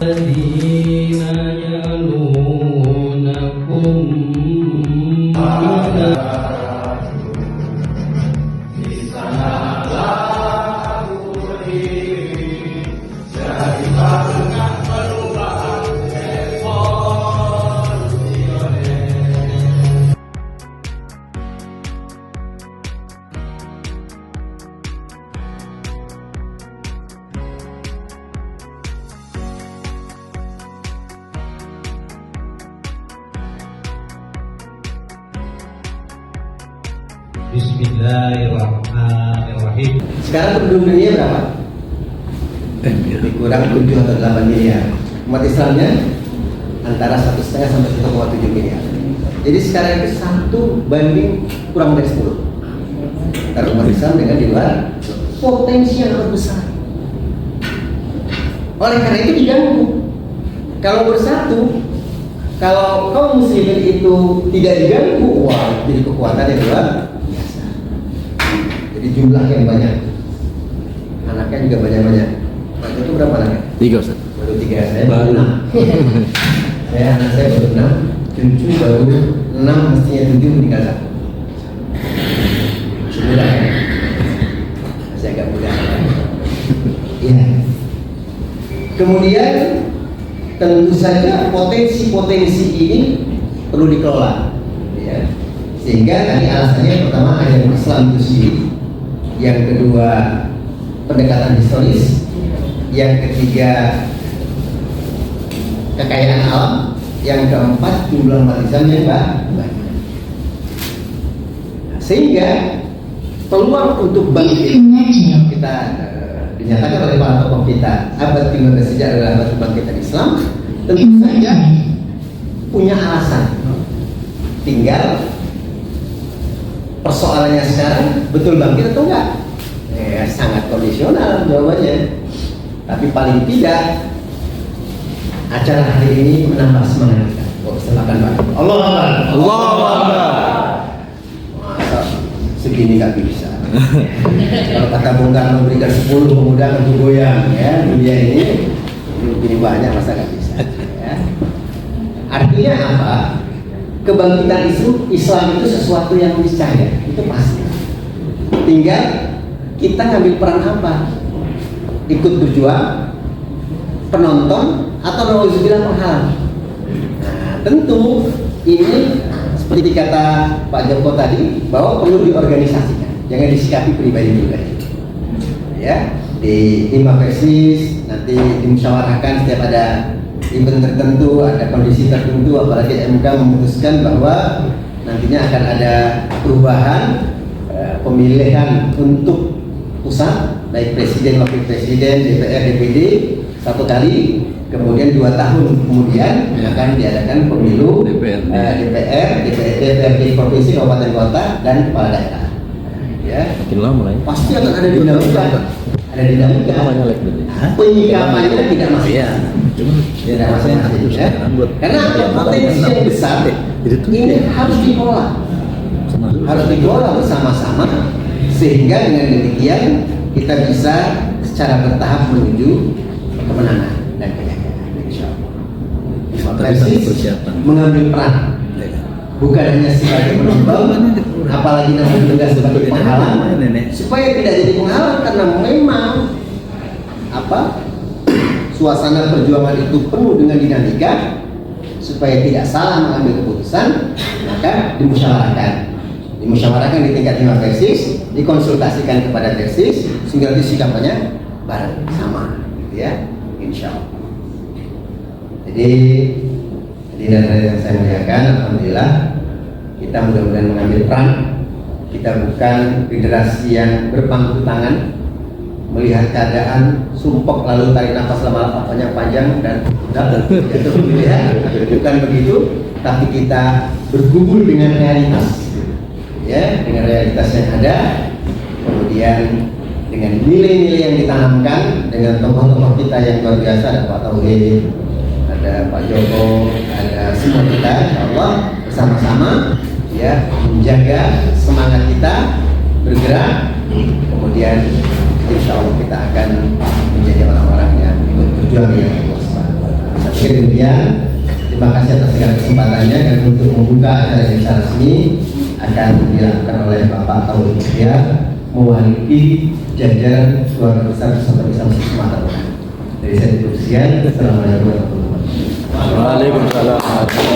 الذين يلونكم Bismillahirrahmanirrahim. Sekarang penduduk dunia berapa? Kurang 7 atau 8 miliar. Umat Islamnya antara 1,5 sampai 1,7 miliar. Jadi sekarang itu 1 banding kurang dari 10. Antara umat Islam dengan di luar, potensi yang sangat besar. Oleh karena itu diganggu. Kalau bersatu, kalau kaum muslimin itu tidak diganggu, wah, jadi kekuatan yang luar biasa. Jadi jumlah yang banyak, anaknya juga banyak-banyak. Waktu itu berapa anaknya? 3 Ustaz. Baru 3, saya baru 6. Anak saya baru 6, cucu baru 6, mestinya 7 meninggal 1. Mudah ya? Masih agak mudah. Iya. Kemudian tentu saja potensi-potensi ini perlu dikelola, ya. Sehingga tadi alasannya yang pertama ada Islam itu sendiri, yang kedua pendekatan historis, yang ketiga kekayaan alam, yang keempat jumlah umat Islam yang banyak. Sehingga peluang untuk bangkit kita dinyatakan oleh para tokoh kita abad 15 sejak adalah abad kebangkitan Islam, tentu saja punya alasan. Tinggal persoalannya sekarang betul bangkit atau enggak? Sangat kondisional jawabannya. Tapi paling tidak acara hari ini menambah semangat kita. Oh, silakan Pak. Allah Akbar. Allah Akbar. Masa segini nggak bisa. Kalau kata Bung Karno memberikan 10 pemuda untuk goyang, ya dunia ini banyak, masa nggak bisa. Ya. Artinya apa? Kebangkitan Islam itu sesuatu yang niscaya, itu pasti. Tinggal kita ngambil peran apa? Ikut berjuang, penonton, atau nauzubillah penghalang. Nah, tentu ini seperti kata Pak Joko tadi, bahwa perlu diorganisasikan, jangan disikapi pribadi-pribadi. Ya, di 5 persis nanti dimusyawarahkan setiap ada event tertentu, ada kondisi tertentu, apalagi MK memutuskan bahwa nantinya akan ada perubahan pemilihan untuk pusat, baik presiden, wakil presiden, DPR, DPD 1 kali, kemudian 2 tahun kemudian akan diadakan pemilu DPR, DPRD provinsi, kabupaten kota, dan kepala daerah. Ya, Makin lama ya. pasti akan ada dinamika. Ada dinamika. Penyikapannya tidak masalah. Tidak masalah, ya. Karena potensi yang besar ini harus dikelola. Harus dikelola bersama-sama, sehingga dengan demikian kita bisa secara bertahap menuju kemenangan dan kejayaan, insyaallah. Persis mengambil peran, bukan hanya sebagai penonton, apalagi namun juga sebagai penghalang, supaya tidak jadi penghalang, karena memang suasana perjuangan itu penuh dengan dinamika. Supaya tidak salah mengambil keputusan, maka dimusyawarahkan di tingkat 5 persis, dikonsultasikan kepada persis, sehingga nanti sikapannya bareng sama, gitu ya, insya Allah. Jadi dan yang saya muliakan, alhamdulillah kita mudah-mudahan mengambil peran. Kita bukan generasi yang berpangku tangan melihat keadaan sumpek lalu tarik nafas lama-lama panjang dan itu pilihan, bukan begitu, tapi kita bergumul dengan realitas, ya, dengan realitas yang ada, kemudian dengan nilai-nilai yang ditanamkan dengan tokoh-tokoh kita yang luar biasa, ada Pak Tauhid, ada Pak Joko, ada semua kita, insya Allah bersama-sama, ya, menjaga semangat kita bergerak, kemudian insya Allah kita akan menjadi orang-orang yang ikut berjuang dengan Allah Subhanahu wa Ta'ala. Oke, demikian. Terima kasih atas segala kesempatannya, dan untuk membuka acara yang secara resmi akan dilakukan oleh Bapak Taufik Mukhtar mewakili jajaran keluarga besar Persatuan Islam Sumatera Utara. Dari saya ditutup sekian. Assalamualaikum warahmatullahi wabarakatuh. Waalaikumsalam.